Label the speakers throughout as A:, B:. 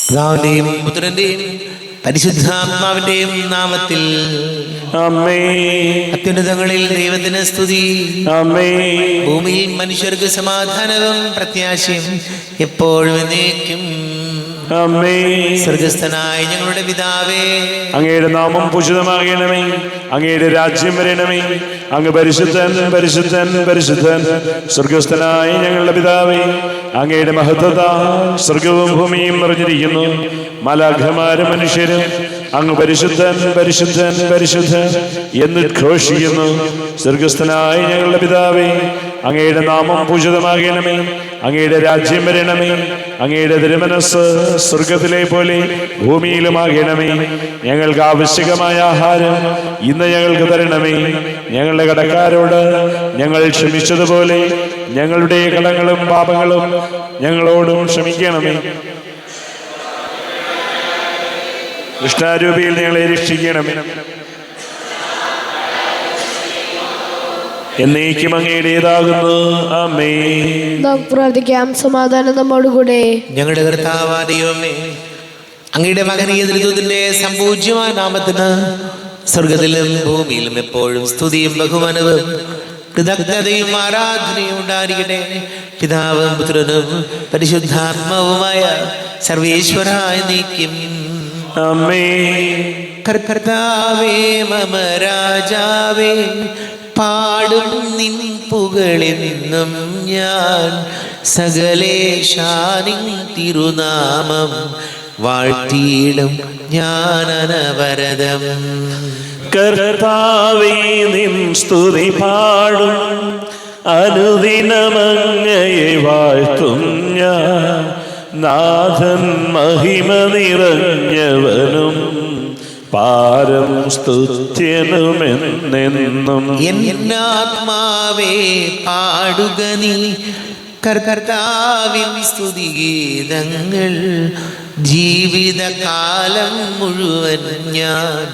A: പിതാവിന്റെയും പുത്രന്റെയും പരിശുദ്ധാത്മാവിന്റെയും നാമത്തിൽ
B: ആമേൻ.
A: അത്യുന്നതങ്ങളിൽ ദൈവത്തിന് സ്തുതി.
B: ആമേൻ.
A: ഭൂമിയിൽ മനുഷ്യർക്ക് സമാധാനവും പ്രത്യാശയും എപ്പോഴും എന്നേക്കും.
B: ആമേൻ.
A: സ്വർഗസ്ഥനായ ഞങ്ങളുടെ പിതാവേ,
B: അങ്ങയുടെ നാമം പൂജിതമാകണമേ. അങ്ങയുടെ രാജ്യം വരണമേ. അങ്ങ് പരിശുദ്ധൻ പരിശുദ്ധൻ പരിശുദ്ധൻ. സ്വർഗസ്ഥനായ ഞങ്ങളുടെ പിതാവേ, അങ്ങയുടെ മഹത്വത സ്വർഗവും ഭൂമിയും നിറഞ്ഞിരിക്കുന്നു. മാലാഖമാരും മനുഷ്യരും അങ്ങ് പരിശുദ്ധൻ പരിശുദ്ധൻ പരിശുദ്ധൻ എന്ന് ഘോഷിക്കുന്നു. സ്വർഗസ്ഥനായ ഞങ്ങളുടെ പിതാവേ, അങ്ങയുടെ നാമം പൂജിതമാകണമേ. അങ്ങയുടെ രാജ്യം വരണമേ. അങ്ങയുടെ തിരുമനസ് സ്വർഗത്തിലെ പോലെ ഭൂമിയിലുമാകണമേ. ഞങ്ങൾക്ക് ആവശ്യകമായ ആഹാരം ഇന്ന് ഞങ്ങൾക്ക് തരണമേ. ഞങ്ങളുടെ കടക്കാരോട് ഞങ്ങൾ ക്ഷമിച്ചതുപോലെ ഞങ്ങളുടെ കടങ്ങളും പാപങ്ങളും ഞങ്ങളോടും ക്ഷമിക്കണമേ. ദുഷ്ടാരൂപിയിൽ ഞങ്ങളെ രക്ഷിക്കണമേ. എന്നേക്കും അങ്ങയുടേതാകുന്നു. ആമേൻ.
C: നമുക്ക് പ്രാർത്ഥിക്കാം. സമാധാനം നമ്മോടുകൂടെ.
A: ഞങ്ങളുടെ കർത്താവായ ദൈവമേ, അങ്ങയുടെ മകനീയ ദൂതന്റെ സംപൂജ്യമായ നാമത്തിന് സ്വർഗത്തിലും ഭൂമിയിലും എപ്പോഴും സ്തുതിയും ബഹുമാനവും കൃതജ്ഞതയും ആരാധനയും ഉണ്ടായിരിക്കട്ടെ. പിതാവും പുത്രനും പരിശുദ്ധാത്മാവുമായ സർവേശ്വരായ നീക്കും.
B: ആമേൻ.
A: കർത്താവേ മമ രാജാവേ, പാടും നിൻ പുകളെന്നും ഞാൻ. സകലേശാനിൻ തിരുനാമം വാഴ്ത്തിയിടും ഞാൻ അനവരതം.
B: കർത്താവേ നിൻ സ്തുതി പാടും, അനുദിനമങ്ങയെ വാഴ്ത്തും ഞാൻ. നാഥൻ മഹിമ നിറഞ്ഞവനും പാരം സ്തുത്യനുമെന്നെന്നും.
A: എന്നാത്മാവേ പാടുക നീ കർത്താവിൻ സ്തുതിഗീതങ്ങൾ. ജീവിതകാലം മുഴുവൻ ഞാൻ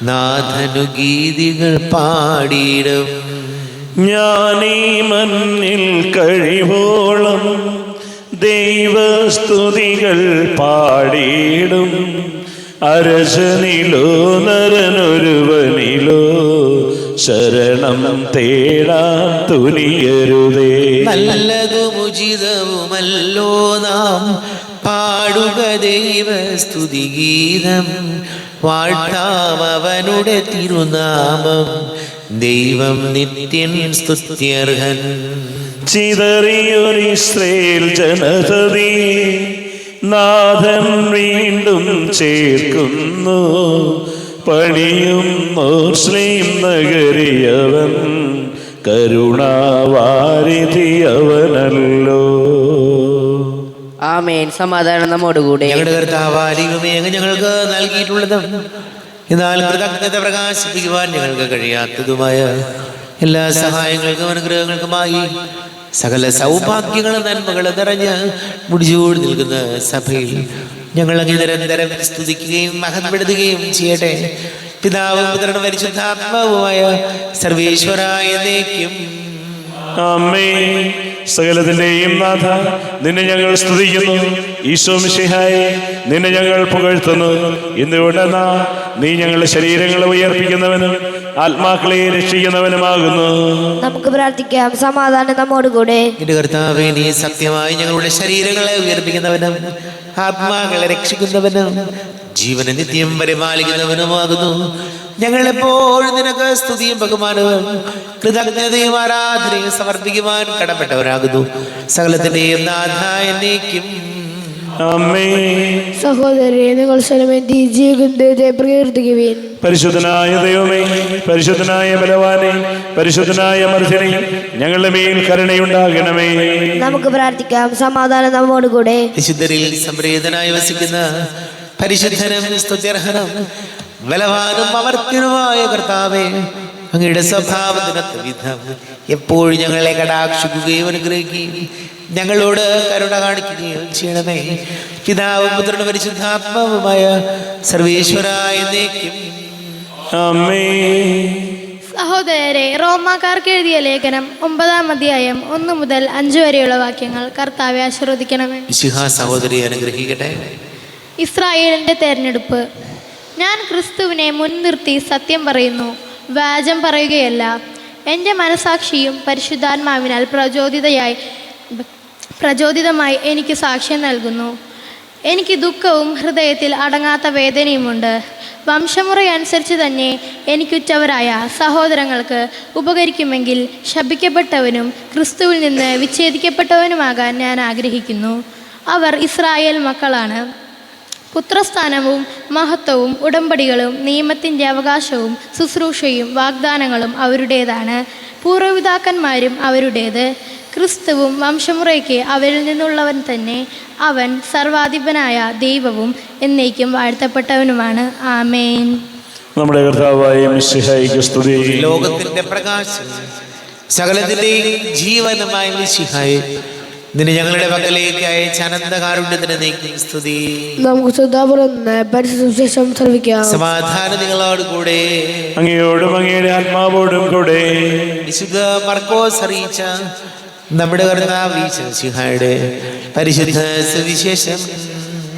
A: നാഥനു ഗീതികൾ പാടിയിടും.
B: ഞാനീ മണ്ണിൽ കഴിവോളം ദൈവസ്തുതികൾ പാടിയിടും. അരശനിലോ നരനൊരുവനിലോ ശരണം തേടാൻ തുനിയരുതേ.
A: നല്ലതും ഉചിതവുമല്ലോ നാം പാടുക ദൈവസ്തുതിഗീതം. വാഴ്ത്താം അവനുടെ തിരുനാമം. ദൈവം നിത്യൻ സ്തുത്യർഹൻ.
B: ചിതറിയൊരു ഇസ്രായേൽ ജനതയെ നാഥൻ വീണ്ടും ചേർക്കുന്നു. പണിയും മുസ്ലിം നഗരിയവൻ കരുണാവാരിധിയവനല്ലോ.
D: ആമേൻ. സമാധാനം നമ്മോടുകൂടെ.
A: ഞങ്ങളുടെ കർത്താവായ ദൈവമേ, അങ്ങ് ഞങ്ങൾക്ക് നൽകിയിട്ടുള്ളതും എന്നാൽ കൃതജ്ഞത പ്രകാശിപ്പിക്കുവാൻ ഞങ്ങൾക്ക് കഴിയാത്തതുമായ എല്ലാ സഹായങ്ങൾക്കും അനുഗ്രഹങ്ങൾക്കുമായി സകല സൗഭാഗ്യങ്ങളും നന്മകളും നിറഞ്ഞ് മുടിച്ചൂടി നിൽക്കുന്ന സഭയിൽ ഞങ്ങൾ അങ്ങ് നിരന്തരം സ്തുതിക്കുകയും മഹത്വപ്പെടുത്തുകയും ചെയ്യട്ടെ. പിതാവും പുത്രനും പരിശുദ്ധാത്മാവുമായ സർവേശ്വരായ എന്നേക്കും.
B: ആമേൻ. സകലത്തിന്റെയും നാഥ, നിന്നെ ഞങ്ങൾ സ്തുതിക്കുന്നു. ഈശോ മിശിഹായെ, നിന്നെ ഞങ്ങൾ പുകഴ്ത്തുന്നു. എന്തുകൊണ്ടെന്നാ നീ ഞങ്ങളുടെ ശരീരങ്ങളെ ഉയർപ്പിക്കുന്നവനും ആത്മാക്കളെ രക്ഷിക്കുന്നവനുമാകുന്നു.
C: നമുക്ക് പ്രാർത്ഥിക്കാം. സമാധാനം നമ്മോടുകൂടെ.
A: എന്റെ കർത്താവേ, നീ സത്യമായി ഞങ്ങളുടെ ശരീരങ്ങളെ ഉയർപ്പിക്കുന്നവനും ആത്മാക്കളെ രക്ഷിക്കുന്നവനും ജീവനെ നിത്യം പരിപാലിക്കുന്നവനുമാകുന്നു. ഞങ്ങൾ എപ്പോഴും നിനക്ക് സ്തുതിയും ബഹുമാനവും കൃതജ്ഞതയും ആരാധനയും സമർപ്പിക്കുവാൻ കടപ്പെട്ടവരാകുന്നു. സകലത്തിന്റെയും നാഥ എന്നേക്കും.
B: ആമേൻ.
C: സഹോദരരെ, നിങ്ങൾ സ്വലമെത്തി ജീവിതത്തെ പ്രകീർത്തിക്കുവിൻ.
B: പരിശുദ്ധനായ ദൈവമേ, പരിശുദ്ധനായ ബലവാനെ, പരിശുദ്ധനായ മർദ്ദനെ, ഞങ്ങളുടെ മേൽ കരുണയുണ്ടാകണമേ.
C: നമുക്ക് പ്രാർത്ഥിക്കാം. സമാധാനം നമ്മോടുകൂടെ.
A: വിശുദ്ധരിൽ സംപ്രീതനായി വസിക്കുന്ന പരിശുദ്ധനും സ്തുത്യർഹനും ബലവാനും അമർത്യനുമായ കർത്താവേ, അങ്ങയുടെ സ്വഭാവത്തിനൊത്ത വിധം എപ്പോഴും ഞങ്ങളെ കടാക്ഷിക്കുകയും അനുഗ്രഹിക്കുകയും ഞങ്ങളോട് കരുണ കാണിക്കുകയും ചെയ്യണമേ. പിതാവും പുത്രനും പരിശുദ്ധാത്മാവുമായ സർവേശ്വരായ എന്നേക്കും.
B: ആമേൻ.
E: സഹോദരരെ, റോമാക്കാർക്ക് എഴുതിയ ലേഖനം 9-ാം അധ്യായം 1 മുതൽ 5 വരെയുള്ള വാക്യങ്ങൾ കർത്താവെ ആശീർവദിക്കണമേ.
A: മിശിഹാ സഹോദരിയെ അനുഗ്രഹിക്കട്ടെ.
E: ഇസ്രായേലിൻ്റെ തെരഞ്ഞെടുപ്പ്. ഞാൻ ക്രിസ്തുവിനെ മുൻനിർത്തി സത്യം പറയുന്നു, വ്യാജം പറയുകയല്ല. എൻ്റെ മനസാക്ഷിയും പരിശുദ്ധാത്മാവിനാൽ പ്രചോദിതമായി എനിക്ക് സാക്ഷ്യം നൽകുന്നു. എനിക്ക് ദുഃഖവും ഹൃദയത്തിൽ അടങ്ങാത്ത വേദനയുമുണ്ട്. വംശമുറയനുസരിച്ച് തന്നെ എനിക്കുറ്റവരായ സഹോദരങ്ങൾക്ക് ഉപകരിക്കുമെങ്കിൽ ശപിക്കപ്പെട്ടവനും ക്രിസ്തുവിൽ നിന്ന് വിച്ഛേദിക്കപ്പെട്ടവനുമാകാൻ ഞാൻ ആഗ്രഹിക്കുന്നു. അവർ ഇസ്രായേൽ മക്കളാണ്. പുത്രസ്ഥാനവും മഹത്വവും ഉടമ്പടികളും നിയമത്തിൻ്റെ അവകാശവും ശുശ്രൂഷയും വാഗ്ദാനങ്ങളും അവരുടേതാണ്. പൂർവ്വപിതാക്കന്മാരും അവരുടേത്. ക്രിസ്തുവും വംശമുറയ്ക്ക് അവരിൽ നിന്നുള്ളവൻ തന്നെ. അവൻ സർവാധിപനായ ദൈവവും എന്നേക്കും വാഴ്ത്തപ്പെട്ടവനുമാണ്. ആമേൻ.
B: നമ്മുടെ കർത്താവായ മിശിഹായിക്ക് സ്തുതി.
A: ലോകത്തിന്റെ പ്രകാശം സകലത്തിന്റെയും ജീവനുമായ മിശിഹായെ, നിന്നെ ഞങ്ങളുടെ പക്കലേക്ക് അയച്ച അനന്തകാരുണ്യത്തിന് നീക്കി സ്തുതി.
C: നമുക്ക് ശ്രദ്ധാപൂർവ്വം പരിശുദ്ധ ശ്രവിക്കാം.
A: സമാധാനം നിങ്ങളോട് കൂടെ,
B: അങ്ങയോടും അങ്ങയുടെ ആത്മാവോടും കൂടെ.
A: വിശുദ്ധ മർക്കോസ് അറിയിച്ച നമ്മുടെ കർത്താവ് മിശിഹായുടെ പരിശുദ്ധ സുവിശേഷം.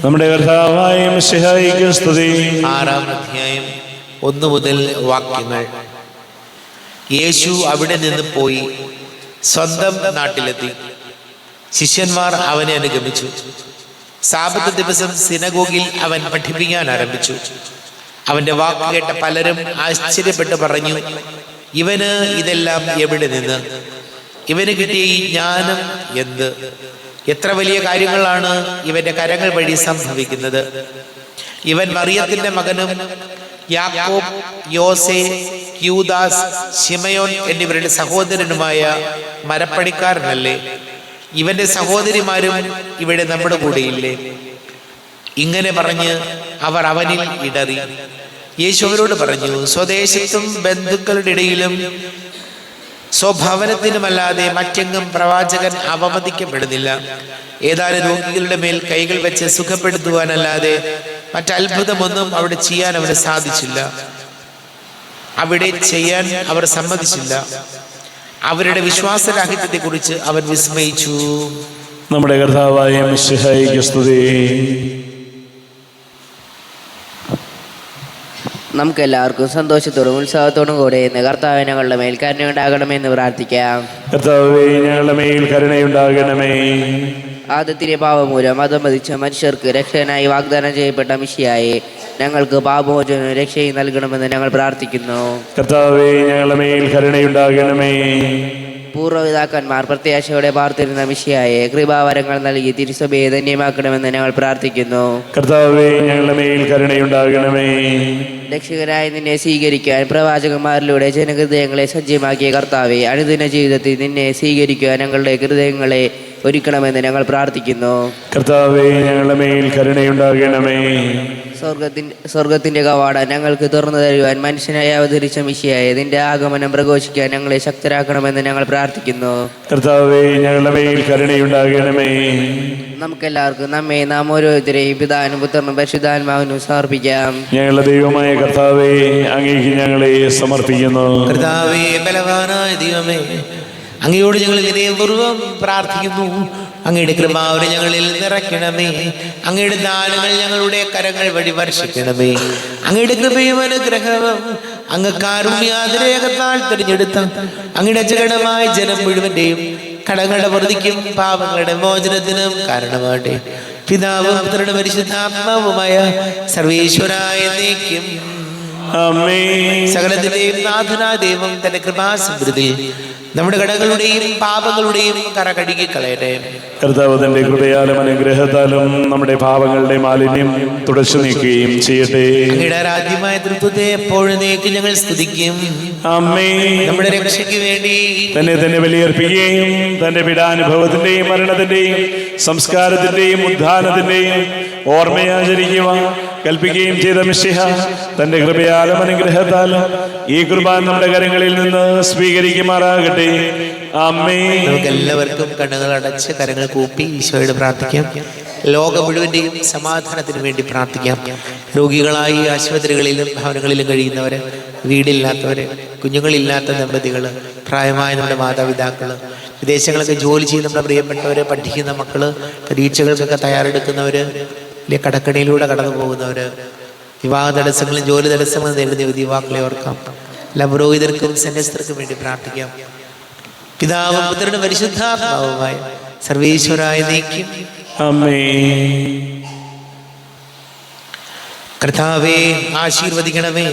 B: നമ്മുടെ കർത്താവായ മിശിഹായിക്ക് സ്തുതി.
A: 6-ാം അധ്യായം 1 മുതൽ വാക്യങ്ങൾ. യേശു അവിടെ നിന്ന് പോയി സ്വന്തം നാട്ടിലെത്തി. ശിഷ്യന്മാർ അവനെ അനുഗമിച്ചു. സാബത്ത് ദിവസം സിനഗോഗിൽ അവൻ പഠിപ്പിക്കാൻ ആരംഭിച്ചു. അവന്റെ വാക്ക് കേട്ട പലരും ആശ്ചര്യപ്പെട്ട് പറഞ്ഞു, ഇവന് ഇതെല്ലാം എവിടെ നിന്ന്? ഇവന് കിട്ടിയ ഈ ജ്ഞാനം എന്ത്? എത്ര വലിയ കാര്യങ്ങളാണ് ഇവന്റെ കരങ്ങൾ വഴി സംഭവിക്കുന്നത്. ഇവൻ മറിയത്തിന്റെ മകനും യാക്കോബ്, യോസെ, യൂദാസ്, ശിമയോൻ എന്നിവരുടെ സഹോദരനുമായ മരപ്പണിക്കാരനല്ലേ? ഇവന്റെ സഹോദരിമാരും ഇവിടെ നമ്മുടെ കൂടെയില്ലേ? ഇങ്ങനെ പറഞ്ഞ് അവർ അവനിൽ ഇടറി. യേശു അവരോട് പറഞ്ഞു, സ്വദേശത്തും ബന്ധുക്കളുടെ ഇടയിലും സ്വഭവനത്തിനുമല്ലാതെ മറ്റെങ്ങും പ്രവാചകൻ അവമതിക്കപ്പെടുന്നില്ല. ഏതാനും രോഗികളുടെ മേൽ കൈകൾ വെച്ച് സുഖപ്പെടുത്തുവാനല്ലാതെ മറ്റത്ഭുതമൊന്നും അവിടെ ചെയ്യാൻ അവന് സാധിച്ചില്ല. അവിടെ ചെയ്യാൻ അവർ സമ്മതിച്ചില്ല. അവരുടെ വിശ്വാസരാഹിത്യത്തെ കുറിച്ച് അവൻ വിസ്മയിച്ചു.
B: നമ്മുടെ കർത്താവായ മിശിഹായിക്ക് സ്തുതി.
D: നമുക്കെല്ലാവർക്കും സന്തോഷത്തോടും ഉത്സാഹത്തോടും കൂടെ ഇന്ന് കർത്താവ് ഞങ്ങളുടെ മേൽ കരുണയുണ്ടാകണമെന്ന് പ്രാർത്ഥിക്കാം.
B: കർത്താവേ, ഞങ്ങളുടെ മേൽ കരുണയുണ്ടാകണമേ.
D: ആദത്തിലെ പാപമൂലം അതമതിച്ച മനുഷ്യർക്ക് രക്ഷകനായി വാഗ്ദാനം ചെയ്യപ്പെട്ട മിശിഹായെ, ഞങ്ങൾക്ക് പാപമോചനവും രക്ഷയും നൽകണമെന്ന് ഞങ്ങൾ പ്രാർത്ഥിക്കുന്നു.
B: കർത്താവേ, ഞങ്ങളുടെ മേൽ കരുണയുണ്ടാകണമേ.
D: പൂർവ്വപിതാക്കന്മാർ പ്രത്യാശയോടെ പാർത്തിരുന്ന മിശിഹായെ, കൃപാവരങ്ങൾ നൽകി തിരുസഭയെ ധന്യമാക്കണമെന്ന് ഞങ്ങൾ പ്രാർത്ഥിക്കുന്നു.
B: കർത്താവേ, ഞങ്ങളുടെ മേൽ കരുണയുണ്ടാകണമേ.
D: രക്ഷകനായി നിന്നെ സ്വീകരിക്കാൻ പ്രവാചകന്മാരിലൂടെ ജനഹൃദയങ്ങളെ സജ്ജമാക്കിയ കർത്താവെ, അനുദിന ജീവിതത്തിൽ നിന്നെ സ്വീകരിക്കാൻ ഞങ്ങളുടെ ഹൃദയങ്ങളെ ഒരുക്കണമെന്ന് ഞങ്ങൾ പ്രാർത്ഥിക്കുന്നു.
B: കർത്താവേ, ഞങ്ങളുടെ മേൽ കരുണയുണ്ടാകണമേ.
D: സ്വർഗത്തിന്റെ കവാടം ഞങ്ങൾക്ക് തുറന്നു തരുവാൻ മനുഷ്യനായി അവതരിച്ച മിശിഹായെ, നിന്റെ ആഗമനം പ്രഘോഷിക്കാൻ ഞങ്ങളെ ശക്തരാക്കണമെന്ന് ഞങ്ങൾ പ്രാർത്ഥിക്കുന്നു.
B: കർത്താവേ, ഞങ്ങളുടെ മേൽ കരുണയുണ്ടാകണമേ.
D: നമുക്കെല്ലാവർക്കും നമ്മെ നാം ഓരോരുത്തരെയും പിതാവിനും പുത്രനും പരിശുദ്ധാത്മാവിനും സമർപ്പിക്കാം.
B: ഞങ്ങളുടെ ദൈവമായ കർത്താവേ, അങ്ങേക്ക് ഞങ്ങളെ സമർപ്പിക്കുന്നു.
A: കർത്താവേ, ബലവാനായ ദൈവമേ, അങ്ങയോട് ഞങ്ങൾ വിനയപൂർവ്വം പ്രാർത്ഥിക്കുന്നു. അങ്ങയുടെ കൃപാവരെ ഞങ്ങളിൽ നിറയ്ക്കണമേ. അങ്ങയുടെ ദാനങ്ങൾ ഞങ്ങളുടെ കരങ്ങൾ വഴി വർഷിക്കണമേ. അങ്ങയുടെ കൃപയും അനുഗ്രഹവും അങ്ങ് കാരുണ്യാതിരേകത്താൽ തിരഞ്ഞെടുത്ത അങ്ങയുടെ അജഗണമായ ജനം മുഴുവന്റെയും കടങ്ങളുടെ വൃദ്ധിക്കും പാപങ്ങളുടെ മോചനത്തിനും കാരണമാട്ടെ. പിതാവും പുത്രനും പരിശുദ്ധാത്മാവുമായ സർവേശ്വരായ എന്നേക്കും
B: ആമേൻ.
A: സകലത്തിന്റെയും നാഥനായ ദൈവം തന്റെ കൃപാസമൃദ്ധി നമ്മുടെ കടകളുടെയും പാപങ്ങളുടെയും കറ കഴുകി കളയട്ടെ.
B: കർത്താവ് തന്റെ കൃപയാലും അനുഗ്രഹത്താലും നമ്മുടെ പാപങ്ങളുടെ മാലിന്യം തുടച്ചു നീക്കുകയും ചെയ്യട്ടെ.
A: അങ്ങയുടെ ആരാധ്യമായ തൃത്വത്തെ എപ്പോഴും ഞങ്ങൾ സ്തുതിക്കും.
B: ആമേൻ.
A: നമ്മുടെ രക്ഷയ്ക്ക് വേണ്ടി
B: തന്നെ ബലിയർപ്പിക്കുകയും തന്റെ പീഡാനുഭവത്തിന്റെയും മരണത്തിന്റെയും സംസ്കാരത്തിന്റെയും ഉദ്ധാനത്തിന്റെയും ഓർമ്മയാചരിക്കുവാൻ കൽപ്പിക്കുകയും ചെയ്ത മിശിഹ തന്റെ കൃപയാലും അനുഗ്രഹത്താലും ഈ കുർബാന നമ്മുടെ കരങ്ങളിൽ നിന്ന് സ്വീകരിക്കുമാറാകട്ടെ. ആമേൻ.
A: നമുക്ക് എല്ലാവർക്കും കണ്ണുകൾ അടച്ച് കരങ്ങൾ കൂപ്പി ഈശോയോട് പ്രാർത്ഥിക്കാം. ലോകം മുഴുവന്റെയും സമാധാനത്തിന് വേണ്ടി പ്രാർത്ഥിക്കാം. രോഗികളായി ആശുപത്രികളിലും ഭവനങ്ങളിലും കഴിയുന്നവര്, വീടില്ലാത്തവര്, കുഞ്ഞുങ്ങളില്ലാത്ത ദമ്പതികള്, പ്രായമായ നമ്മുടെ മാതാപിതാക്കള്, വിദേശങ്ങളൊക്കെ ജോലി ചെയ്യുന്ന നമ്മുടെ പ്രിയപ്പെട്ടവര്, പഠിക്കുന്ന മക്കള്, പരീക്ഷകൾക്കൊക്കെ തയ്യാറെടുക്കുന്നവര്, വലിയ കടക്കണിയിലൂടെ കടന്നു പോകുന്നവര്, വിവാഹ തടസ്സങ്ങളും ജോലി തടസ്സങ്ങളും നേരിടുന്ന യുവാക്കളെ ഓർക്കാം. എല്ലാ പുരോഹിതർക്കും സന്യസ്തർക്കും വേണ്ടി പ്രാർത്ഥിക്കാം. പിതാവും പുത്രനും പരിശുദ്ധാത്മാവുമായ സർവേശ്വരായ നീക്കും.
B: ആമേൻ.
A: കർത്താവേ, ആശീർവദിക്കണമേ.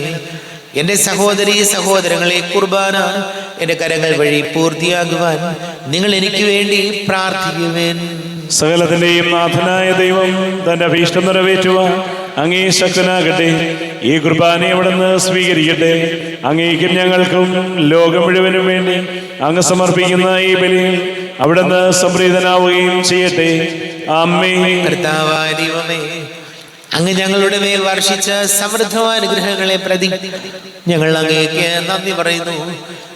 A: എൻ്റെ സഹോദരീ സഹോദരങ്ങളെ, കുർബാന എൻ്റെ കരങ്ങൾ വഴി പൂർത്തിയാകുവാൻ നിങ്ങൾ എനിക്ക് വേണ്ടി പ്രാർത്ഥിക്കുവേൻ.
B: സകലത്തിന്റെയും നാഥനായ ദൈവം തന്റെ അഭീഷ്ടം നിറവേറ്റുവാൻ അങ്ങേ ശക്തനാകട്ടെ. ഈ കുർബാനയെ അവിടുന്ന് സ്വീകരിക്കട്ടെ. അങ്ങേക്കും ഞങ്ങൾക്കും ലോകം മുഴുവനും വേണ്ടി അങ്ങ് സമർപ്പിക്കുന്ന ഈ ബലിയിൽ അവിടുന്ന് സംപ്രീതനാവുകയും ചെയ്യട്ടെ. ആമേൻ.
A: കർത്താവായ ദൈവമേ, അങ്ങ് ഞങ്ങളുടെ മേൽ വർഷിച്ച സമൃദ്ധമായ അനുഗ്രഹങ്ങളെ പ്രതി ഞങ്ങൾ അങ്ങേക്ക് നന്ദി പറയുന്നു.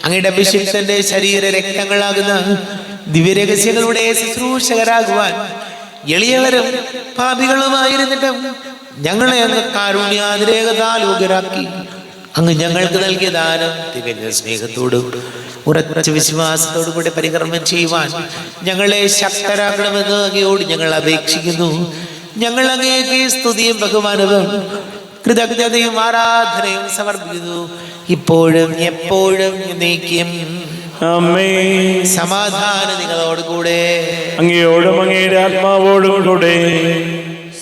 A: അങ്ങയുടെ അഭിഷിക്തന്റെ ശരീര രക്തങ്ങളാകുന്ന ദിവ്യരഹസ്യങ്ങളുടെ ശുശ്രൂഷകരാകുവാൻ എളിയവരും പാപികളുമായിരുന്നിട്ടും ഞങ്ങളെ അങ്ങ് കാരുണ്യാതിരേകതാൽ യോഗ്യരാക്കി. അങ്ങ് ഞങ്ങൾക്ക് നൽകിയ ദാനം തികഞ്ഞ സ്നേഹത്തോടും ഉറച്ച വിശ്വാസത്തോടും കൂടി പരികർമ്മം ചെയ്യുവാൻ ഞങ്ങളെ ശക്തരാക്കണമെന്ന് അങ്ങയോട് ഞങ്ങൾ അപേക്ഷിക്കുന്നു. ഞങ്ങൾ അങ്ങേക്ക് സ്തുതിയും ബഹുമാനവും കൃതജ്ഞതയും ആരാധനയും സമർപ്പിക്കുന്നു, ഇപ്പോഴും എപ്പോഴും എന്നേക്കും.
B: ആമേൻ.
A: സമാധാനം നിങ്ങളോടുകൂടെ.
B: അങ്ങയോടും അങ്ങയുടെ ആത്മാവോടും കൂടെ.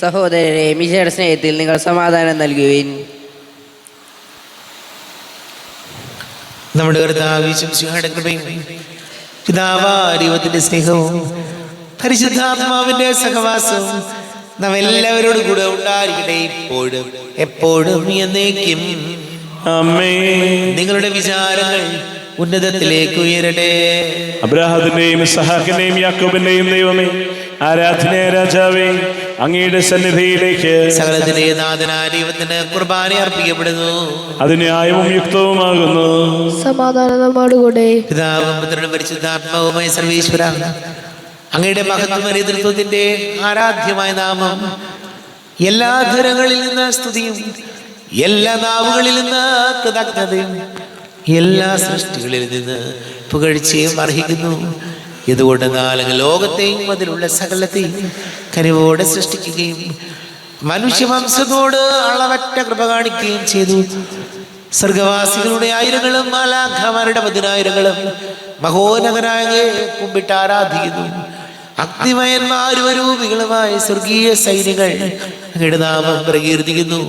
D: സഹോദരരെ, മിശിഹായുടെ സ്നേഹത്തിൽ നിങ്ങൾ സമാധാനം നൽകുവിൻ.
A: നമ്മുടെ കർത്താവ് മിശിഹായുടെ കൃപയും പിതാവായ ദൈവത്തിന്റെ സ്നേഹവും പരിശുദ്ധാത്മാവിന്റെ സഹവാസവും നാം എല്ലാവരോടും കൂടെ ഉണ്ടായിരിക്കട്ടെ, ഇപ്പോഴും എപ്പോഴും എന്നേക്കും.
B: ആമേൻ.
A: നിങ്ങളുടെ വിചാരങ്ങൾ ഉന്നതത്തിലേക്ക് ഉയരട്ടെ.
B: അബ്രാഹത്തിന്റെയും ഇസ്ഹാക്കിന്റെയും യാക്കോബിന്റെയും ദൈവമേ, ആരാധനയായ രാജാവേ, അങ്ങയുടെ സന്നിധിയിലേക്ക്
A: സകലത്തിന്റെ നാഥനായ ദൈവത്തിന് കുർബാന അർപ്പിക്കപ്പെടുന്നു.
B: അത് ന്യായവും യുക്തവുമാകുന്നു.
C: സമാധാനം നമ്മോടുകൂടെ.
A: പിതാവും പുത്രനും പരിശുദ്ധാത്മാവുമായ സർവീശ്വര, അങ്ങയുടെ മഹത്വ നേതൃത്വത്തിന്റെ ആരാധ്യമായ നാമം എല്ലാ ധരങ്ങളിൽ നിന്ന് സ്തുതിയും എല്ലാ നാവുകളിൽ നിന്ന് കൃതജ്ഞതയും എല്ലാ സൃഷ്ടികളിൽ നിന്ന് പുകഴ്ചയും അർഹിക്കുന്നു. ഇതുകൊണ്ടെന്നാൽ ലോകത്തെയും അതിലുള്ള സകലത്തെയും കനിവോടെ സൃഷ്ടിക്കുകയും മനുഷ്യവംശത്തോട് അളവറ്റ കൃപ കാണിക്കുകയും ചെയ്തു. സ്വർഗവാസികളുടെ ആയിരങ്ങളും മാലാഖമാരുടെ പതിനായിരങ്ങളും മഹോന്നതനായ കുമ്പിട്ട് ആരാധിക്കുന്നു. അഗ്നിമയന്മാരും അരൂപികളുമായ സ്വർഗീയ സൈന്യങ്ങൾ അങ്ങയുടെ നാമം പ്രകീർത്തിക്കുന്നു.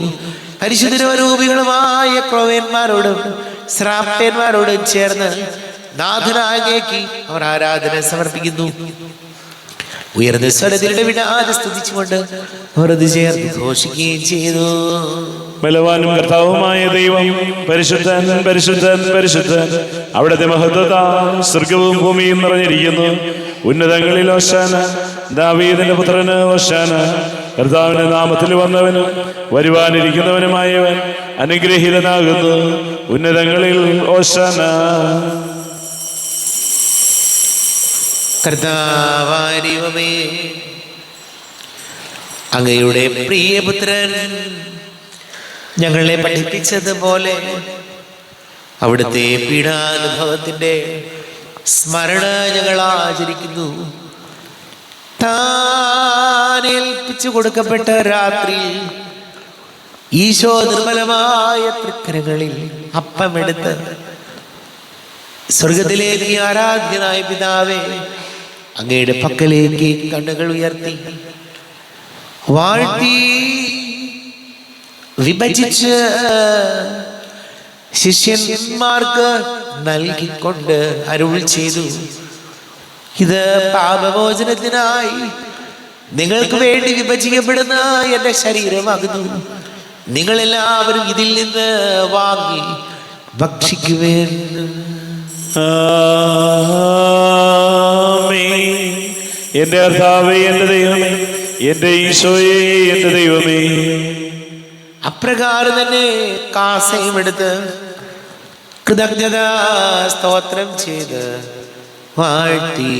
A: പരിശുദ്ധരൂപികളുമായ ക്രോവേന്മാരോടും ശ്രാപ്തന്മാരോടും ചേർന്ന് നാഥനാകേക്ക് അവർ ആരാധന സമർപ്പിക്കുന്നു. ഉയർന്ന സ്വരത്തിലൂടെ വിടാതെ സ്തുതിച്ചുകൊണ്ട് അവർ അത് ചേർന്ന് ഘോഷിക്കുകയും ചെയ്തു.
B: ബലവാനും കർത്താവുമായ ദൈവം പരിശുദ്ധൻ പരിശുദ്ധൻ പരിശുദ്ധൻ. അവിടുത്തെ മഹത്വത്താൽ സ്വർഗവും ഭൂമിയും നിറഞ്ഞിരിക്കുന്നു. ഉന്നതങ്ങളിൽ ഹോശാന. ദാവീദിന്റെ പുത്രന് ഹോശാന. കർത്താവിന്റെ നാമത്തിൽ വന്നവനും വരുവാനിരിക്കുന്നവനുമായവൻ അനുഗ്രഹീതനാകുന്നു. ഉന്നതങ്ങളിൽ ഹോശാന.
A: കർത്താവായ ദൈവമേ, അങ്ങയുടെ പ്രിയപുത്രൻ ഞങ്ങളെ പഠിപ്പിച്ചതുപോലെ അവിടുത്തെ പീഡാനുഭവത്തിന്റെ സ്മരണ ഞങ്ങൾ ആചരിക്കുന്നു. താൻ ഏൽപ്പിച്ചു കൊടുക്കപ്പെട്ട രാത്രി ഈശോ നിർമ്മലമായ തൃക്കരങ്ങളിൽ അപ്പമെടുത്ത് സ്വർഗത്തിലേക്ക് ആരാധ്യനായ പിതാവേ, അങ്ങയുടെ പക്കലേക്ക് കണ്ണുകൾ ഉയർത്തി വാഴ്ത്തി വിഭജിച്ച് ശിഷ്യന്മാർക്ക് നൽകിക്കൊണ്ട് അരുൾ ചെയ്തു, ഇത് പാപമോചനത്തിനായി നിങ്ങൾക്ക് വേണ്ടി വിഭജിക്കപ്പെടുന്ന എൻ്റെ ശരീരമാകുന്നു. നിങ്ങളെല്ലാവരും ഇതിൽ നിന്ന് വാങ്ങി ഭക്ഷിക്കുവേൻ.
B: എന്റെ കർത്താവേ, എന്റെ ദൈവമേ, എന്റെ ഈശോയേ, എന്റെ ദൈവമേ.
A: അപ്രകാരം തന്നെ കാസയും എടുത്ത് കൃതജ്ഞത സ്തോത്രം ചെയ്ത് വാഴ്ത്തി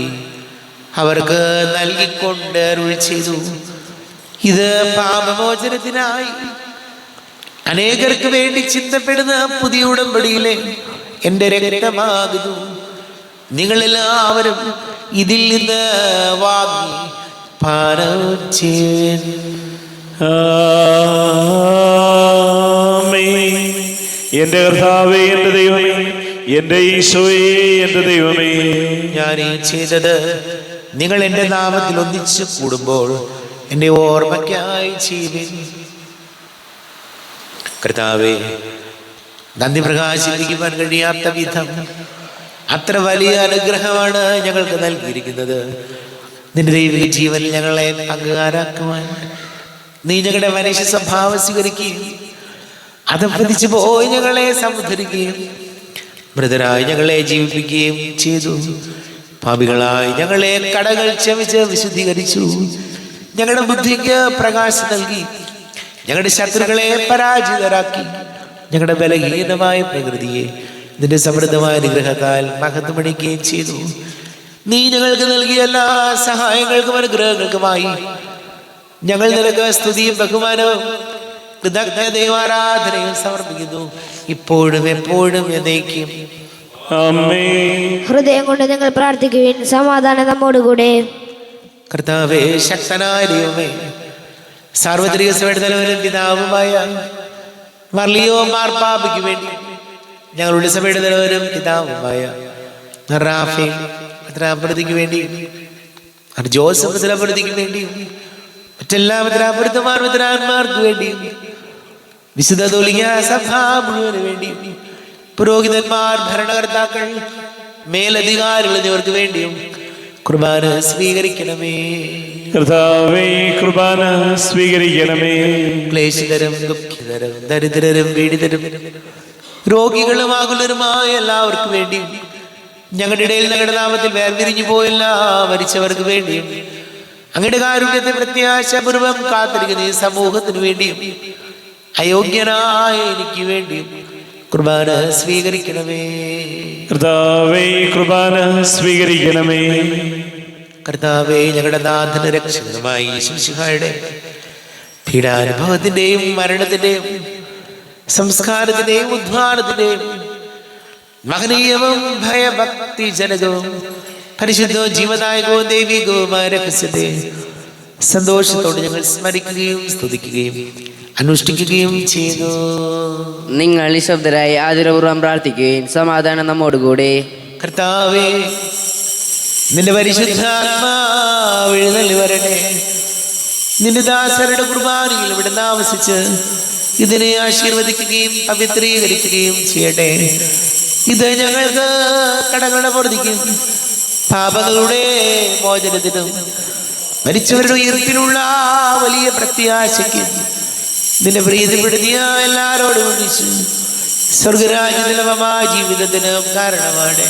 A: അവർക്ക് നൽകിക്കൊണ്ട് അരുൾ ചെയ്തു, ഇത് പാപമോചനത്തിനായി അനേകർക്ക് വേണ്ടി ചിന്തപ്പെടുന്ന പുതിയ ഉടമ്പടിയിലെ എൻ്റെ രക്തമാകുന്നു. നിങ്ങളെല്ലാവരും ഇതിൽ നിന്ന് വാങ്ങി പാനം ചെയ്യുവിൻ.
B: ആമേൻ. എന്റെ കർത്താവേ, എന്റെ ദൈവമേ, എന്റെ ഈശോയേ, എന്റെ ദൈവമേ,
A: ഞാൻ ഈ ചെയ്തത് നിങ്ങൾ എൻ്റെ നാമത്തിൽ ഒന്നിച്ച് കൂടുമ്പോൾ എൻ്റെ ഓർമ്മയ്ക്കായി ചെയ്യുവിൻ. കർത്താവേ, നന്ദി പ്രകാശിപ്പിക്കുവാൻ കഴിയാത്ത വിധം അത്ര വലിയ അനുഗ്രഹമാണ് ഞങ്ങൾക്ക് നൽകിയിരിക്കുന്നത്. നിന്റെ ദൈവിക ജീവനിൽ ഞങ്ങളെ പങ്കുകാരാക്കുവാൻ നീ ഞങ്ങളുടെ മനുഷ്യ സ്വഭാവം സ്വീകരിക്കുകയും അധപ്പതിച്ചു പോയി ഞങ്ങളെ സമുദ്ധരിക്കുകയും മൃതരായി ഞങ്ങളെ ജീവിപ്പിക്കുകയും ചെയ്തു. പാപികളായി ഞങ്ങളെ കടകൾ ക്ഷമിച്ച് വിശുദ്ധീകരിച്ചു. ഞങ്ങളുടെ ബുദ്ധിക്ക് പ്രകാശം നൽകി. ഞങ്ങളുടെ ശത്രുക്കളെ പരാജിതരാക്കി. ഞങ്ങളുടെ ബലഹീനമായ പ്രകൃതിയെ നിന്റെ സമൃദ്ധമായ അനുഗ്രഹത്താൽ മഹത്വമണിക്കുകയും ചെയ്തു. നീ ഞങ്ങൾക്ക് നൽകിയ എല്ലാ സഹായങ്ങൾക്കും അനുഗ്രഹങ്ങൾക്കുമായി ഞങ്ങൾ നിനക്ക് സ്തുതിയും ബഹുമാനവും കൃതജ്ഞതയും ആരാധനയും സമർപ്പിക്കുന്നു, ഇപ്പോഴും എപ്പോഴും എന്നേക്കും.
B: ആമേൻ.
C: ഹൃദയം കൊണ്ട് നിങ്ങൾ പ്രാർത്ഥിക്കുവിൻ. സമാധാനം നമ്മോടുകൂടെ.
A: കർത്താവേ, ശക്തനായ ദൈവമേ, സാർവത്രിക സഭയുടെ തലവനും പിതാവുമായ മർലിയോ മാർപ്പാപ്പയ്ക്ക് വേണ്ടി, ഞങ്ങളുടെ സഭയുടെ തലവനും പിതാവുമായ റാഫേൽ മെത്രാപ്പൊലീത്തയ്ക്ക് വേണ്ടി, ജോസഫ് മെത്രാപ്പൊലീത്തയ്ക്ക് വേണ്ടി, മറ്റെല്ലാ മെത്രാന്മാർക്ക് വേണ്ടി, വിശുദ്ധ കത്തോലിക്കാ സഭ മുഴുവന് വേണ്ടി, പുരോഹിതന്മാർ, ഭരണകർത്താക്കൾ, മേലധികാരികൾ എന്നിവർക്ക് വേണ്ടിയും കുർബാന സ്വീകരിക്കണമേ.
B: കർത്താവേ, കുർബാന സ്വീകരിക്കണമേ.
A: ക്ലേശിതരും ദുഃഖിതരും ദരിദ്രരും പീഡിതരും രോഗികളും ആകുലരുമായ എല്ലാവർക്കും വേണ്ടിയും, ഞങ്ങളുടെ ഇടയിൽ ഞങ്ങളുടെ നാമത്തിൽ വേർതിരിഞ്ഞു പോയെല്ലാ മരിച്ചവർക്ക് വേണ്ടിയും, അങ്ങയുടെ കാരുണ്യത്തെ പ്രത്യാശപൂർവം കാത്തിരിക്കുന്ന ഈ സമൂഹത്തിന് വേണ്ടിയും, അയോഗ്യനായ എനിക്ക് വേണ്ടിയും കുർബാന സ്വീകരിക്കണമേ.
B: കർത്താവേ, കുർബാന സ്വീകരിക്കണമേ.
A: കർത്താവേ, ഞങ്ങളുടെ നാഥന രക്ഷകനുമായി യേശുമിശിഹായുടെ പീഡാനുഭവത്തിന്റെയും മരണത്തിന്റെയും സംസ്കാരത്തിന്റെയും ഉദ്ധാനത്തിന്റെയും മഹനീയവും ഭയഭക്തിജനകവും പരിശുദ്ധവും ജീവദായകവും ദൈവികവുമായ രഹസ്യത്തെ സന്തോഷത്തോടെ ഞങ്ങൾ സ്മരിക്കുകയും സ്തുതിക്കുകയും അനുഷ്ഠിക്കുകയും ചെയ്തു.
D: നിങ്ങൾ നിശബ്ദരായി ആദരപൂർവ്വം പ്രാർത്ഥിക്കുകയും സമാധാനം നമ്മോടുകൂടെ.
A: കർത്താവേ, നിന്റെ പരിശുദ്ധാത്മാവ് എഴുന്നള്ളി വരട്ടെ. നിന്റെ ദാസരുടെ കുർബാനയിൽ ഇവിടെ താമസിച്ച് ഇതിനെ ആശീർവദിക്കുകയും പവിത്രീകരിക്കുകയും ചെയ്യട്ടെ. ഇത് ഞങ്ങൾക്ക് കടങ്ങളുടെ പൊറുതിക്കും പാപങ്ങളുടെ മോചനത്തിനും മരിച്ചവരുടെ ഉയർപ്പിനുള്ള വലിയ പ്രത്യാശയ്ക്കും നിന്റെ പ്രീതിപ്പെടുത്തിയ എല്ലാവരോടും ഒന്നിച്ച് സ്വർഗരാജ്യത്തിലമായ ജീവിതത്തിന് കാരണമാണ്.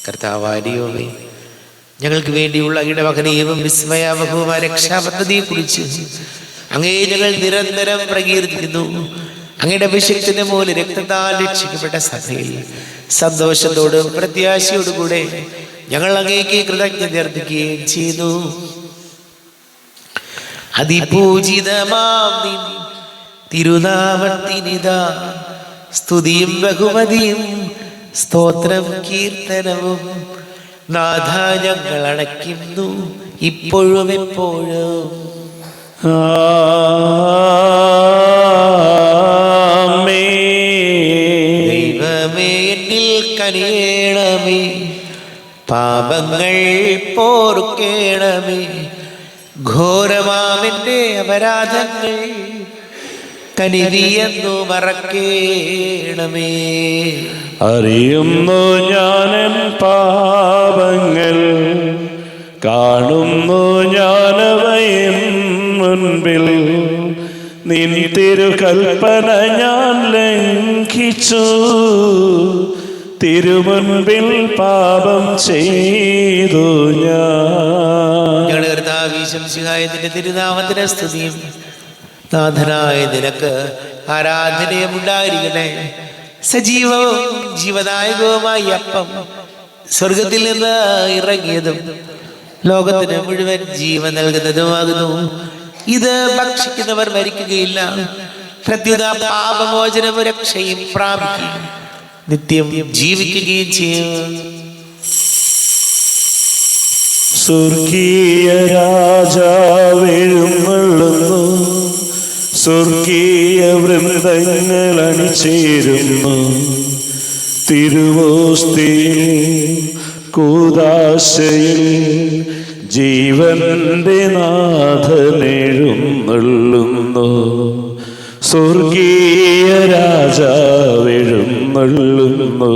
A: കർത്താവാരിയോമേ, ഞങ്ങൾക്ക് വേണ്ടിയുള്ള ഇടവകനീയവും വിസ്മയാവഹവുമായ രക്ഷാപദ്ധതിയെ കുറിച്ച് അങ്ങേ ഞങ്ങൾ നിരന്തരം പ്രകീർത്തിക്കുന്നു. അങ്ങയുടെ അഭിഷേകത്തിന്റെ മൂലം രക്തത്താൽ രക്ഷിക്കപ്പെട്ട സഭയിൽ സന്തോഷത്തോടും പ്രത്യാശയോടുകൂടെ ഞങ്ങൾ അങ്ങേക്ക് കൃതജ്ഞത അർപ്പിക്കുകയും ചെയ്തു. അതിപൂജിതമാം നിൻ തിരുനാമത്തിനിതാ സ്തുതിയും ബഹുമതിയും സ്തോത്രം കീർത്തനവും നാഥ ഞങ്ങൾ അണയ്ക്കുന്നു ഇപ്പോഴും എപ്പോഴും. ദൈവമേ, എന്നിൽ കനിയണമേ, പാപങ്ങൾ പോർക്കേണമേ, ഘോരമാമെന്റെ അപരാധങ്ങൾ കനിവിയെന്നു മറക്കേണമേ.
B: അറിയുന്നു ഞാനെൻ പാപങ്ങൾ, കാണുന്നു ഞാനവയൻ മുൻപിൽ. നിൻ തിരുകൽപ്പന ഞാൻ ലംഘിച്ചു, തിരുമുൻപിൽ പാപം ചെയ്തു ഞാൻ.
A: ഞങ്ങളുടെ കർത്താവ് യേശുമിശിഹായുടെ തിരുനാമത്തിന് സ്തുതിയും നാഥനായ നിനക്ക് ആരാധനയും ഉണ്ടായിരിക്കട്ടെ. സജീവവും ജീവദായകവുമായ അപ്പം സ്വർഗത്തിൽ നിന്ന് ഇറങ്ങിയതും ലോകത്തിന് മുഴുവൻ ജീവൻ നൽകുന്നതുമാകുന്നു. ഇത് ഭക്ഷിക്കുന്നവർ മരിക്കുകയില്ല, പ്രത്യുത പാപമോചനവും രക്ഷയും പ്രാപിക്കുകയും നിത്യം ജീവിക്കുകയും ചെയ്യും.
B: സ്വർഗീയ രാജാവെഴുന്നള്ളുന്നു, സ്വർഗീയ വൃന്ദങ്ങൾ അണിചേരുന്നു തിരുവോസ്തിയിൽ കൂദാശയിൽ ജീവന്റെ നാഥനെഴുന്നള്ളുന്നു സ്വർഗീയ രാജാവെഴുന്നള്ളുന്നു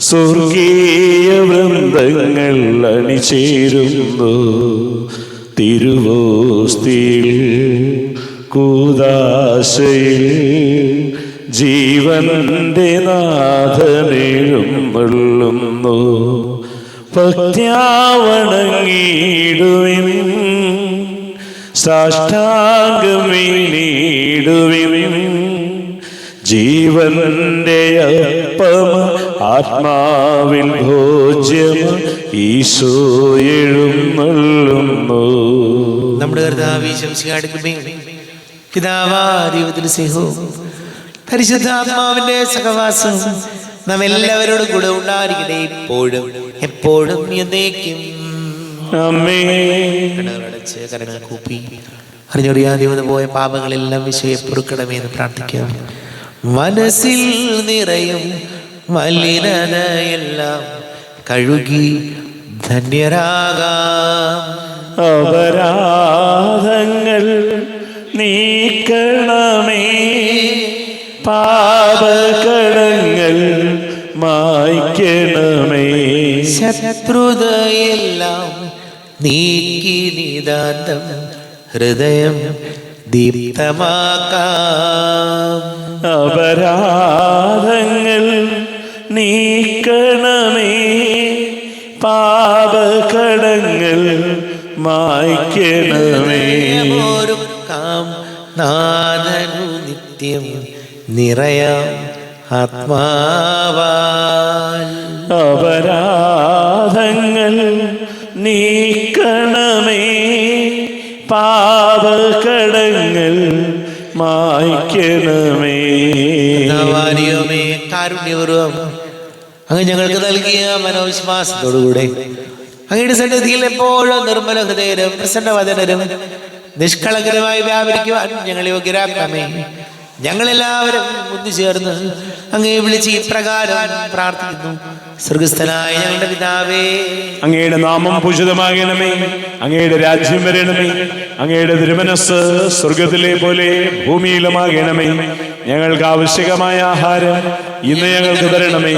B: സ്വർഗീയ വൃന്ദങ്ങൾ അണിചേരുന്നു തിരുവോസ്തിയിൽ കൂദാശയിൽ ജീവന്റെ നാഥനെഴുന്നള്ളുന്നു ഭക്ത്യാവണങ്ങിടുവിൻ സാഷ്ടാംഗമിടുവിൻ ജീവന്റെ അപ്പം ആത്മാവിൽ ഭോജ്യം ഈശോ എഴുന്നള്ളുന്നു.
A: നമ്മുടെ കർത്താവേ ശംസിയാടുക്കുമേ പിതാവാരിവത്തിൽ സ്നേഹവും പരിശുദ്ധാത്മാവിന്റെ സഹവാസം നാം എല്ലാവരോടും കൂടെ ഉണ്ടായിരിക്കട്ടെ ഇപ്പോഴും എപ്പോഴും എന്നേക്കും. കണ്ണുകളടച്ച് കരങ്ങൾ കൂപ്പി അറിഞ്ഞൊറിയാതെ വന്നു പോയ പാപങ്ങളെല്ലാം ഈശോയെ പൊറുക്കണമേ എന്ന് പ്രാർത്ഥിക്കാം. മനസ്സിൽ നിറയും മലിനതയെല്ലാം കഴുകി ധന്യരാകാം.
B: അപരാധങ്ങൾ നീക്കണമേ പാപകടങ്ങൾ മായ്ക്കണമേ
A: ശത്രുതയെല്ലാം നീക്കി നിതാന്തം ഹൃദയം ദീപ്തമാക്കാം.
B: അപരാധങ്ങൾ നീക്കണമേ പാപകടങ്ങൾ മായ്ക്കണമേ
A: ഒരുക്കാം നാഥനു നിത്യം നിറയാം ആത്മാവാൽ.
B: അപരാധങ്ങൾ നീക്കണമേ പാപകടങ്ങൾ മായ്ക്കണമേ.
A: കാരുണ്യപൂർവം അങ്ങ് ഞങ്ങൾക്ക് നൽകിയ മനോവിശ്വാസത്തോടുകൂടെ അങ്ങയുടെ സന്നിധിയിൽ എപ്പോഴും നിർമ്മല ഹൃദയരും പ്രസന്നവദനരും നിഷ്കളങ്കരമായി വ്യാപരിക്കുവാൻ ഞങ്ങളെ യോഗ്യരാക്കണമേ. ഞങ്ങളെല്ലാവരും ഒന്നുചേർന്ന് അങ്ങയെ വിളിച്ച് ഇപ്രകാരം പ്രാർത്ഥിക്കുന്നു. സ്വർഗസ്ഥനായ ഞങ്ങളുടെ പിതാവേ,
B: അങ്ങയുടെ നാമം പൂജിതമാകണമേ, അങ്ങയുടെ രാജ്യം വരണമേ, അങ്ങയുടെ തിരുമനസ് സ്വർഗത്തിലെ പോലെ ഭൂമിയിലുമാകണമേ. ഞങ്ങൾക്ക് ആവശ്യകമായ ആഹാരം ഇന്ന് ഞങ്ങൾക്ക് തരണമേ.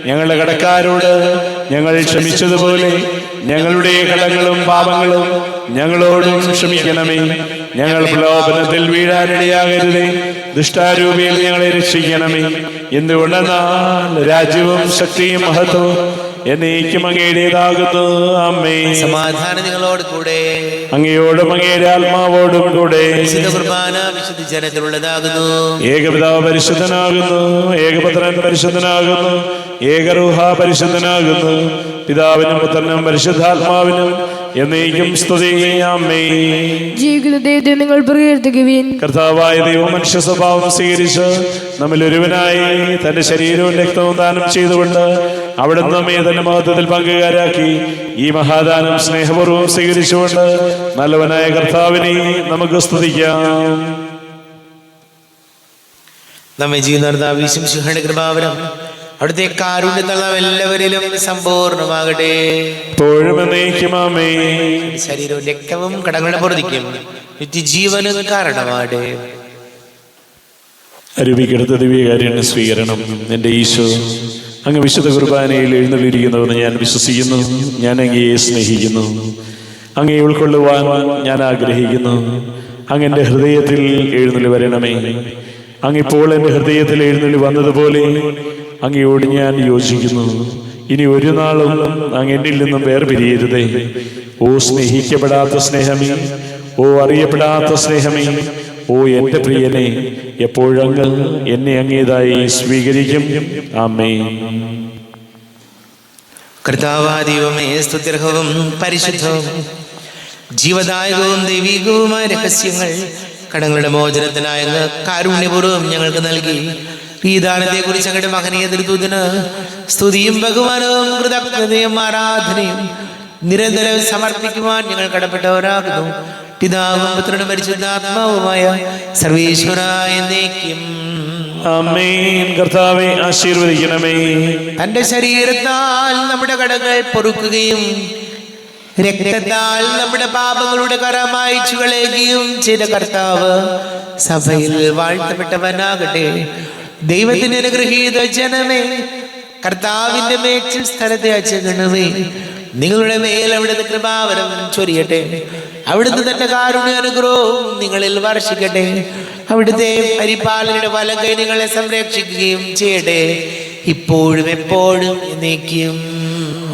B: ഞങ്ങളുടെ കടക്കാരോട് ഞങ്ങൾ ക്ഷമിച്ചതുപോലെ ഞങ്ങളുടെ കടങ്ങളും പാപങ്ങളും ഞങ്ങളോടും ക്ഷമിക്കണമേ. ഞങ്ങൾ പ്രലോഭനത്തിൽ വീഴാനിടയാകരുതേ, ദുഷ്ടാരൂപിയിൽ ഞങ്ങളെ രക്ഷിക്കണമേ. എന്തുകൊണ്ടെന്നാൽ രാജ്യവും ശക്തിയും മഹത്വവും എന്നേക്കും അങ്ങയുടേതാകുന്നു. ആമേ.
A: സമാധാനം നിങ്ങളോട് കൂടെ,
B: അങ്ങയോടും അങ്ങയുടെ ആത്മാവോടും കൂടെ.
A: വിശുദ്ധ കുർബാന വിശുദ്ധ ജനത്തിലുള്ളതാകുന്നു.
B: ഏകപിതാവ് പരിശുദ്ധനാകുന്നു, ഏകപുത്രൻ പരിശുദ്ധനാകുന്നു, ഏകരൂഹ പരിശുദ്ധനാകുന്നു. പിതാവിനും പുത്രനും പരിശുദ്ധാത്മാവിനും എന്നേക്കും സ്തുതി. ആമേൻ.
C: ജീവിതത്തെ നിങ്ങൾ പ്രകീർത്തിക്കുവിൻ.
B: കർത്താവായ ദൈവം മനുഷ്യ സ്വഭാവം സ്വീകരിച്ച് നമ്മിൽ ഒരുവനായി തന്റെ ശരീരവും രക്തവും ദാനം ചെയ്തുകൊണ്ട് അവിടുന്ന് നമ്മെ തന്റെ മഹത്വത്തിൽ പങ്കുകാരാക്കി. ഈ മഹാദാനം സ്നേഹപൂർവ്വം സ്വീകരിച്ചുകൊണ്ട് നല്ലവനായ കർത്താവിനെ നമുക്ക് സ്തുതിക്കാം.
A: നമ്മെ ജീവിത കൃപാവരം അവിടുത്തെ കാരുണ്യത്തിൽ എല്ലാവരിലും സമ്പൂർണ്ണമാകട്ടെ. ശരീരവും രക്തവും കടങ്ങളുടെ പൊറുതിക്കും നിത്യജീവനും കാരണമാകട്ടെ.
B: അരുവിക്കെടുത്ത ദിവ്യകാരുണ്യ സ്വീകരണം. എൻ്റെ ഈശോ, അങ്ങ് വിശുദ്ധ കുർബാനയിൽ എഴുന്നള്ളിയിരിക്കുന്നുവെന്ന് ഞാൻ വിശ്വസിക്കുന്നു. ഞാൻ അങ്ങയെ സ്നേഹിക്കുന്നു. അങ്ങയെ ഉൾക്കൊള്ളുവാൻ ഞാൻ ആഗ്രഹിക്കുന്നു. അങ്ങ് എൻ്റെ ഹൃദയത്തിൽ എഴുന്നള്ളി വരണമേ. അങ്ങിപ്പോൾ എൻ്റെ ഹൃദയത്തിൽ എഴുന്നള്ളി വന്നതുപോലെ അങ്ങയോട് ഞാൻ യോജിക്കുന്നു. ഇനി ഒരു നാളും അങ്ങ് എന്നിൽ നിന്നും വേർപിരിയരുതേ. ഓ സ്നേഹിക്കപ്പെടാത്ത സ്നേഹമേ, ഓ അറിയപ്പെടാത്ത സ്നേഹമേ, ഓ എൻ്റെ പ്രിയനെ, എപ്പോഴങ്ങ് എന്നെ അങ്ങേതായി സ്വീകരിക്കും. ആമേൻ.
A: കർത്താവാദൈവമേ, സ്തുത്യർഹവും പരിശുദ്ധവും ജീവദായകവും ദൈവികവുമായ രഹസ്യങ്ങൾ കടങ്ങളുടെ മോചനത്തിനായ കാരുണ്യപൂർവ്വം ഞങ്ങൾക്ക് നൽകി. ഈ ദാനത്തെ കുറിച്ച് അങ്ങയുടെ മഹനീയ ദൂതന് സ്തുതിയും ബഹുമാനവും കൃതജ്ഞതയും ആരാധനയും നിരന്തരം സമർപ്പിക്കുവാൻ ഞങ്ങൾ കടപ്പെട്ടവരാകുന്നു. പിതാവും പുത്രനും പരിശുദ്ധാത്മാവുമായ സർവേശ്വരായ എന്നേക്കും.
B: ആമേൻ. കർത്താവെ ആശീർവദിക്കണമേ.
A: തന്റെ ശരീരത്താൽ നമ്മുടെ കടങ്ങൾ പൊറുക്കുകയും രക്തത്താൽ നമ്മുടെ പാപങ്ങളുടെ കറ മായ്ച്ചു കളയുകയും ചെയ്ത കർത്താവ് സഭയിൽ വാഴ്ത്തപ്പെട്ടവനാകട്ടെ. ദൈവത്തിന് അനുഗ്രഹീത ജനമേ, കർത്താവിന്റെ മേച്ചിൽ സ്ഥലത്തെ അച്ചഗണമേ, നിങ്ങളുടെ മേൽ അവിടുത്തെ കൃപാവരം ചൊരിയട്ടെ. അവിടുന്ന് തന്റെ കാരുണ്യ അനുഗ്രഹവും നിങ്ങളിൽ വർഷിക്കട്ടെ. അവിടുത്തെ പരിപാലനയുടെ വലങ്കൈ നിങ്ങളെ സംരക്ഷിക്കുകയും ചെയ്യട്ടെ, ഇപ്പോഴും എപ്പോഴും എന്നേക്കും.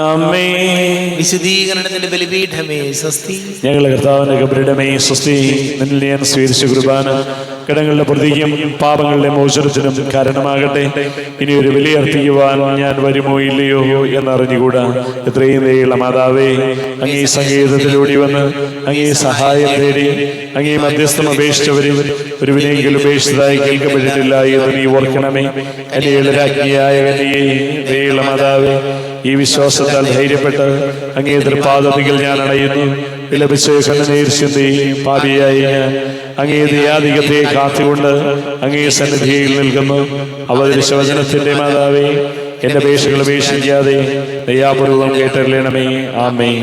B: ആമേൻ.
A: വിശുദ്ധീകരണത്തിന്റെ ബലിപീഠമേ സ്വസ്തി.
B: ഞങ്ങളുടെ കർത്താവിന്റെ കബറിടമേ സ്വസ്തി. നിന്നിൽ ഞാൻ സ്വീകരിച്ച കുർബാന കടങ്ങളുടെ പ്രതിക്കും പാപങ്ങളുടെ മോചനത്തിനും കാരണമാകട്ടെ. ഇനി ഒരു ബലി അർപ്പിക്കുവാൻ ഞാൻ വരുമോ ഇല്ലയോ എന്നറിഞ്ഞുകൂടാ. എത്രയും ദയുള്ള മാതാവേ, അങ്ങേ സംഗീതത്തിലൂടെ വന്ന് അങ്ങേ സഹായം തേടി അങ്ങേ മധ്യസ്ഥം അപേക്ഷിച്ചവരും ഒരുവിനെങ്കിലും ഉപേക്ഷിച്ചതായി കേൾക്കപ്പെട്ടിട്ടില്ല എന്ന് നീ ഓർക്കണമേ. എന്റെ ഇളരാജ്ഞിയായ കന്യകേ, ദയുള്ള മാതാവേ, ഈ വിശ്വാസത്താൽ ധൈര്യപ്പെട്ട് അങ്ങേ തൃപാദത്തിൽ ഞാൻ അണയുന്നു. വിലപിച്ച് കണ്ണുനീർ ചിന്തി പാപിയായി ഞാൻ അങ്ങേ ദയാധികത്തെ കാത്തുകൊണ്ട് അങ്ങേ സന്നിധിയിൽ നിൽക്കുന്നു. അവതരിച്ച വചനത്തിന്റെ മാതാവേ, എന്റെ അപേക്ഷകൾ ഉപേക്ഷിക്കാതെ ദയാപൂർവം കേട്ടറിയണമേ. ആമേൻ.